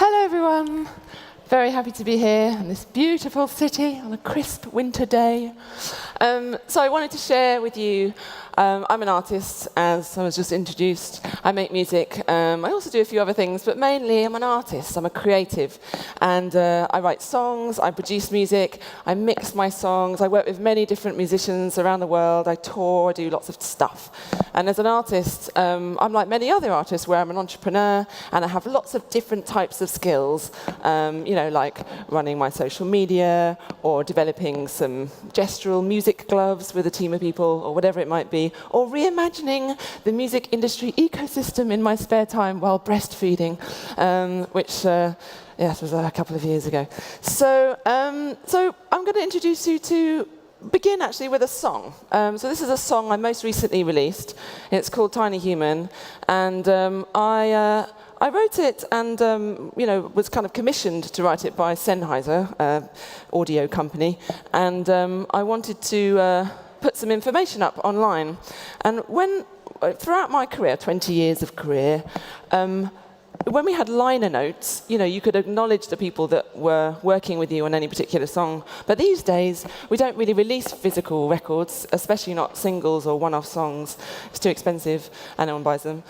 Hello everyone, very happy to be here in this beautiful city on a crisp winter day. So I wanted to share with you, I'm an artist, as I was just introduced. I make music. I also do a few other things, but mainly I'm an artist. I'm a creative. And I write songs, I produce music, I mix my songs, I work with many different musicians around the world, I tour, I do lots of stuff. And as an artist, I'm like many other artists where I'm an entrepreneur and I have lots of different types of skills, like running my social media or developing some gestural music gloves with a team of people or whatever it might be, or reimagining the music industry ecosystem in my spare time while breastfeeding, which it was a couple of years ago. So I'm going to introduce you to begin actually with a song. So this is a song I most recently released. It's called Tiny Human, and I wrote it and was kind of commissioned to write it by Sennheiser, audio company, and I wanted to put some information up online. And throughout my career, 20 years of career, when we had liner notes, you could acknowledge the people that were working with you on any particular song. But these days, we don't really release physical records, especially not singles or one-off songs. It's too expensive, and no one buys them.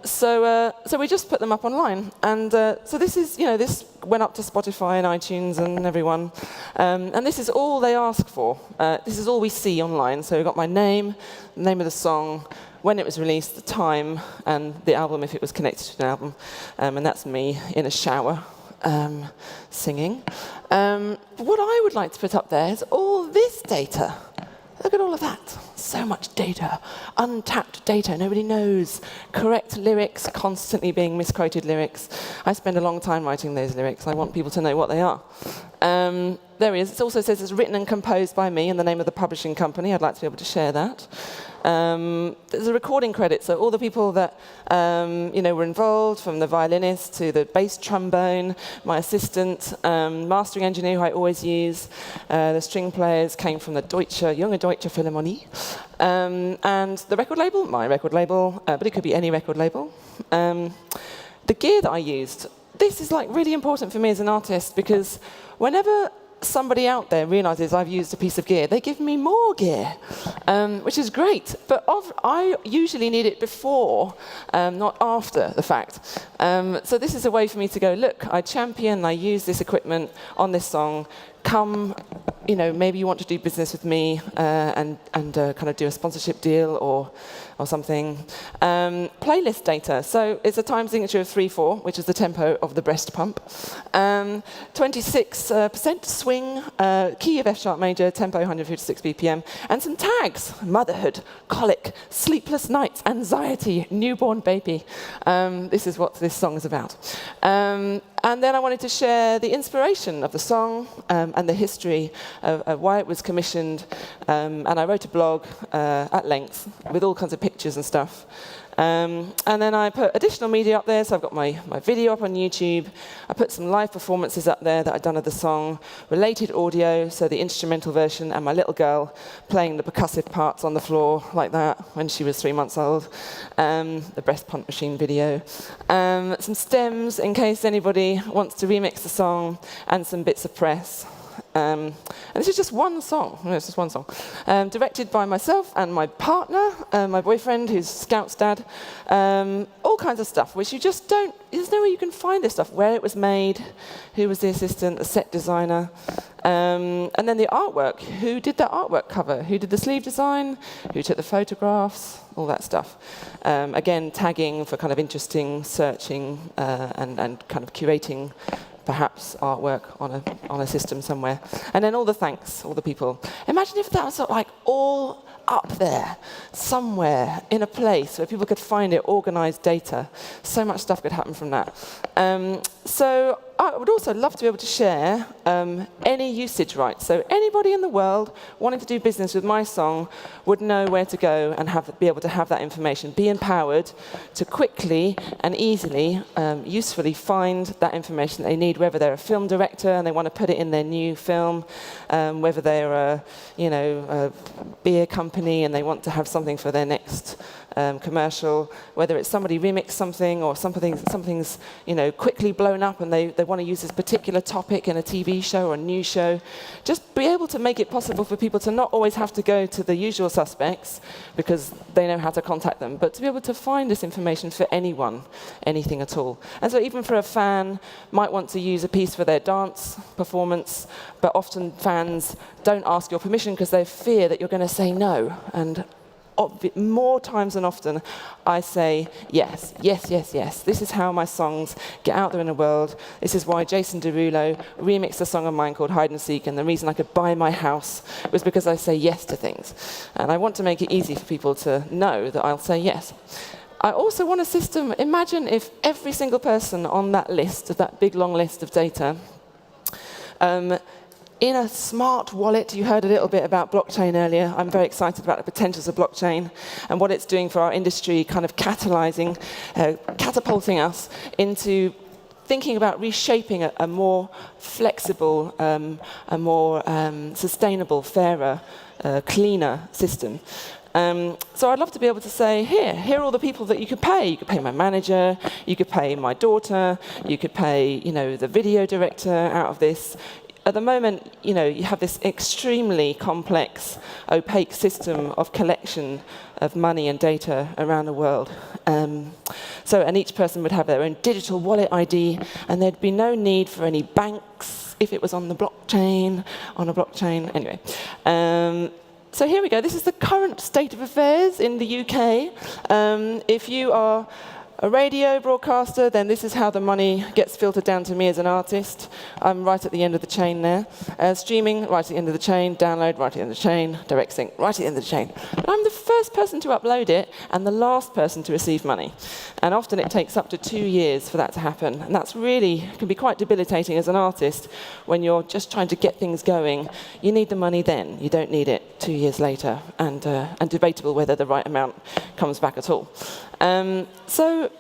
So we just put them up online. And so this is, this went up to Spotify and iTunes and everyone. And this is all they ask for. This is all we see online. So we've got my name, the name of the song, when it was released, the time, and the album if it was connected to an album. And that's me in a shower singing. What I would like to put up there is all this data. Look at all of that. So much data. Untapped data. Nobody knows. Correct lyrics, constantly being misquoted lyrics. I spend a long time writing those lyrics. I want people to know what they are. There it is. It also says it's written and composed by me and the name of the publishing company. I'd like to be able to share that. There's a recording credit, so all the people that were involved, from the violinist to the bass trombone, my assistant, mastering engineer who I always use, the string players came from the Junge Deutsche Philharmonie, and the record label, my record label, but it could be any record label. The gear that I used, this is like really important for me as an artist, because whenever somebody out there realizes I've used a piece of gear, they give me more gear, which is great. But I usually need it before, not after the fact. So this is a way for me to go, look, I champion, I use this equipment on this song. Come, maybe you want to do business with me and kind of do a sponsorship deal or something. Playlist data. So it's a time signature of 3/4, which is the tempo of the breast pump. 26% swing, key of F sharp major, tempo 156 BPM, and some tags: motherhood, colic, sleepless nights, anxiety, newborn baby. This is what this song is about. And then I wanted to share the inspiration of the song and the history of why it was commissioned. And I wrote a blog at length with all kinds of pictures and stuff. And then I put additional media up there, so I've got my video up on YouTube. I put some live performances up there that I'd done of the song, related audio, so the instrumental version, and my little girl playing the percussive parts on the floor like that when she was 3 months old. The breast pump machine video. Some stems in case anybody wants to remix the song, and some bits of press. And this is just one song. No, it's just one song. Directed by myself and my partner, my boyfriend, who's Scout's dad. All kinds of stuff, which you just don't... There's no way you can find this stuff. Where it was made, who was the assistant, the set designer. And then the artwork. Who did that artwork cover? Who did the sleeve design? Who took the photographs? All that stuff. Again, tagging for kind of interesting searching and kind of curating perhaps artwork on a system somewhere. And then all the thanks, all the people. Imagine if that was like all up there, somewhere, in a place where people could find it, organized data. So much stuff could happen from that. So I would also love to be able to share any usage rights. So anybody in the world wanting to do business with my song would know where to go and be able to have that information, be empowered to quickly and easily, usefully find that information they need, whether they're a film director and they want to put it in their new film, whether they're a beer company and they want to have something for their next commercial, whether it's somebody remixed something or something's quickly blown up and they want to use this particular topic in a TV show or a news show. Just be able to make it possible for people to not always have to go to the usual suspects because they know how to contact them, but to be able to find this information for anyone, anything at all. And so even for a fan, might want to use a piece for their dance performance, but often fans don't ask your permission because they fear that you're going to say no. And more times than often, I say yes, yes, yes, yes. This is how my songs get out there in the world. This is why Jason Derulo remixed a song of mine called Hide and Seek, and the reason I could buy my house was because I say yes to things. And I want to make it easy for people to know that I'll say yes. I also want a system. Imagine if every single person on that list, of that big long list of data, in a smart wallet. You heard a little bit about blockchain earlier. I'm very excited about the potentials of blockchain and what it's doing for our industry, kind of catalyzing, catapulting us into thinking about reshaping a more flexible, a more sustainable, fairer, cleaner system. So I'd love to be able to say, here are all the people that you could pay. You could pay my manager, you could pay my daughter, you could pay, the video director out of this. At the moment, you have this extremely complex, opaque system of collection of money and data around the world. And each person would have their own digital wallet ID, and there'd be no need for any banks if it was on the blockchain, Anyway. So here we go. This is the current state of affairs in the UK. If you are a radio broadcaster, then this is how the money gets filtered down to me as an artist. I'm right at the end of the chain there. Streaming, right at the end of the chain. Download, right at the end of the chain. Direct sync, right at the end of the chain. But I'm the first person to upload it and the last person to receive money. And often it takes up to 2 years for that to happen. And that's really, can be quite debilitating as an artist when you're just trying to get things going. You need the money then. You don't need it 2 years later. And debatable whether the right amount comes back at all. So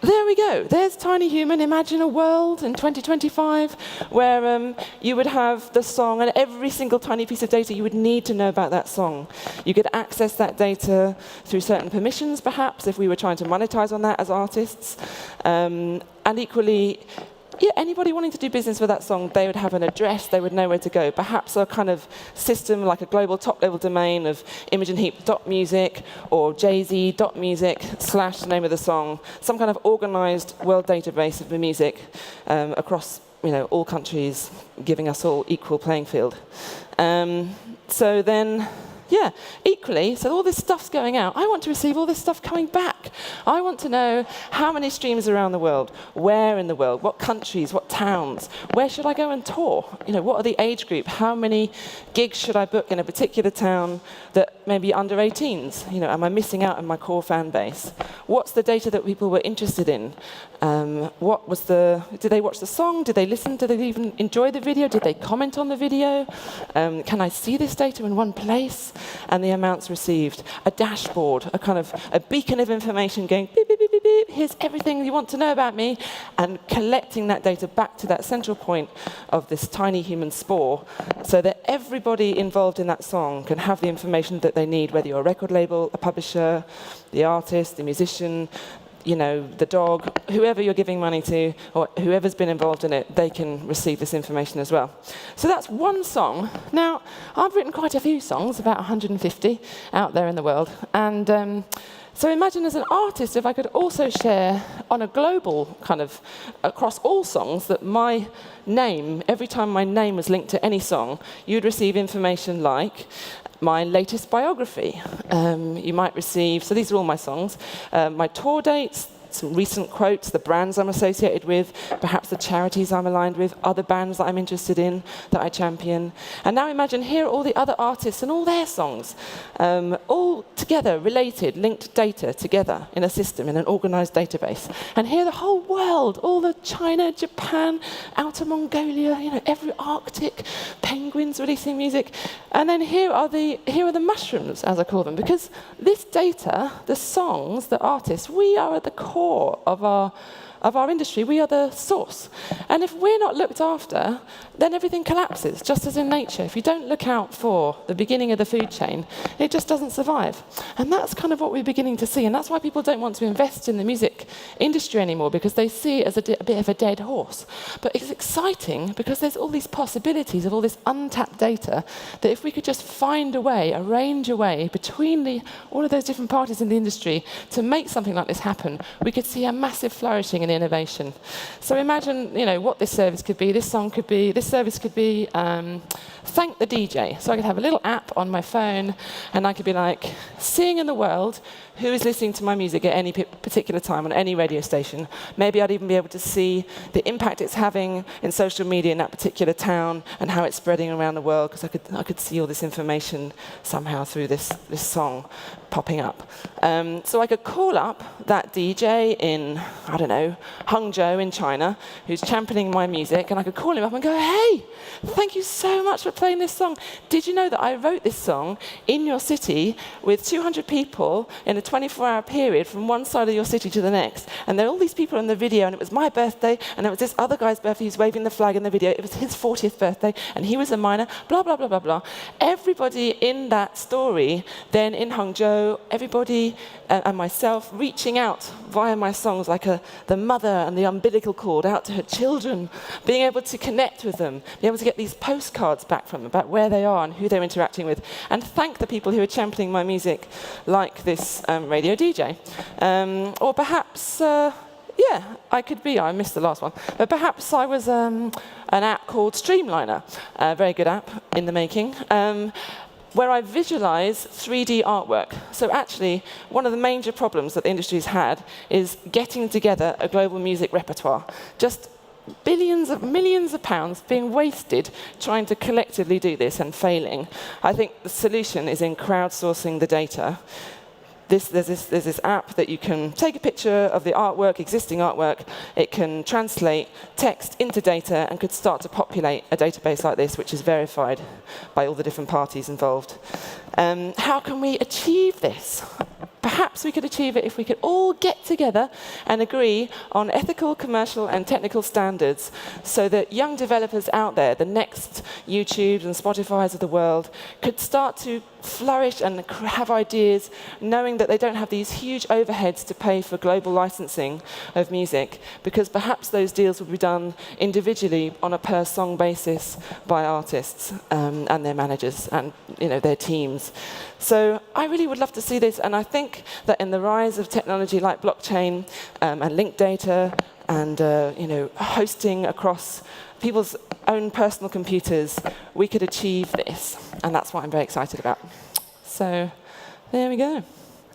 there we go. There's Tiny Human. Imagine a world in 2025 where you would have the song and every single tiny piece of data you would need to know about that song. You could access that data through certain permissions, perhaps, if we were trying to monetize on that as artists. And equally, anybody wanting to do business with that song, they would have an address, they would know where to go. Perhaps a kind of system like a global top-level domain of Imogen Heap.music or jz.music / the name of the song, some kind of organized world database of the music across all countries, giving us all equal playing field. So then, equally, so all this stuff's going out. I want to receive all this stuff coming back. I want to know how many streams around the world, where in the world, what countries, what towns, where should I go and tour? What are the age group? How many gigs should I book in a particular town that may be under 18s? Am I missing out on my core fan base? What's the data that people were interested in? Did they watch the song? Did they listen? Did they even enjoy the video? Did they comment on the video? Can I see this data in one place? And the amounts received. A dashboard, a beacon of information going beep, beep, beep, beep, beep. Here's everything you want to know about me. And collecting that data back to that central point of this tiny human spore so that everybody involved in that song can have the information that they need, whether you're a record label, a publisher, the artist, the musician, the dog, whoever you're giving money to, or whoever's been involved in it, they can receive this information as well. So that's one song. Now, I've written quite a few songs, about 150 out there in the world. And so imagine as an artist, if I could also share on a global across all songs, that my name, every time my name was linked to any song, you'd receive information like my latest biography. You might receive, so these are all my songs, my tour dates, some recent quotes, the brands I'm associated with, perhaps the charities I'm aligned with, other bands that I'm interested in, that I champion. And now imagine here are all the other artists and all their songs, all together, related, linked data together in a system, in an organized database. And here the whole world, all the China, Japan, Outer Mongolia, every Arctic, penguins releasing music. And then here are the mushrooms, as I call them, because this data, the songs, the artists, we are at the core of our of our industry. We are the source. And if we're not looked after, then everything collapses, just as in nature. If you don't look out for the beginning of the food chain, it just doesn't survive. And that's kind of what we're beginning to see. And that's why people don't want to invest in the music industry anymore, because they see it as a bit of a dead horse. But it's exciting because there's all these possibilities of all this untapped data that if we could just find a way, arrange a way between all of those different parties in the industry to make something like this happen, we could see a massive flourishing in innovation. So imagine, what this service could be. This service could be Thank the DJ. So I could have a little app on my phone, and I could be like, seeing in the world who is listening to my music at any particular time on any radio station. Maybe I'd even be able to see the impact it's having in social media in that particular town and how it's spreading around the world, because I could see all this information somehow through this song popping up. So I could call up that DJ in, I don't know, Hangzhou in China, who's championing my music, and I could call him up and go, hey, thank you so much for playing this song. Did you know that I wrote this song in your city with 200 people in a 24-hour period from one side of your city to the next? And there are all these people in the video, and it was my birthday, and it was this other guy's birthday who's waving the flag in the video. It was his 40th birthday, and he was a minor, blah, blah, blah, blah, blah. Everybody in that story, then in Hangzhou, everybody and myself reaching out via my songs like the mother and the umbilical cord out to her children, being able to connect with them, being able to get these postcards back from them about where they are and who they're interacting with, and thank the people who are championing my music, like this radio DJ. Or perhaps, I missed the last one, but perhaps I was an app called Streamliner, a very good app in the making, where I visualize 3D artwork. So actually, one of the major problems that the industry's had is getting together a global music repertoire. Just millions of pounds being wasted trying to collectively do this and failing. I think the solution is in crowdsourcing the data. There's this app that you can take a picture of the artwork, existing artwork. It can translate text into data and could start to populate a database like this, which is verified by all the different parties involved. How can we achieve this? Perhaps we could achieve it if we could all get together and agree on ethical, commercial, and technical standards so that young developers out there, the next YouTubes and Spotifys of the world, could start to flourish and have ideas, knowing that they don't have these huge overheads to pay for global licensing of music, because perhaps those deals would be done individually on a per-song basis by artists and their managers and their teams. So I really would love to see this, and I think that in the rise of technology like blockchain and linked data and hosting across people's own personal computers, we could achieve this, and that's what I'm very excited about. So there we go.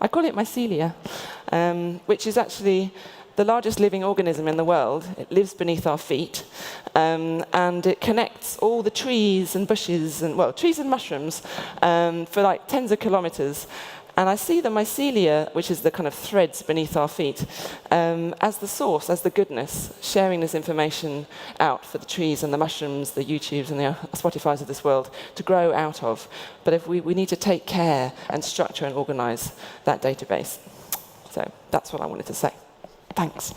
I call it Mycelia, which is actually the largest living organism in the world. It lives beneath our feet, and it connects all the trees and bushes, and trees and mushrooms for like tens of kilometers. And I see the mycelia, which is the kind of threads beneath our feet, as the source, as the goodness, sharing this information out for the trees and the mushrooms, the YouTubes and the Spotifys of this world to grow out of. But if we need to take care and structure and organize that database. So that's what I wanted to say. Thanks.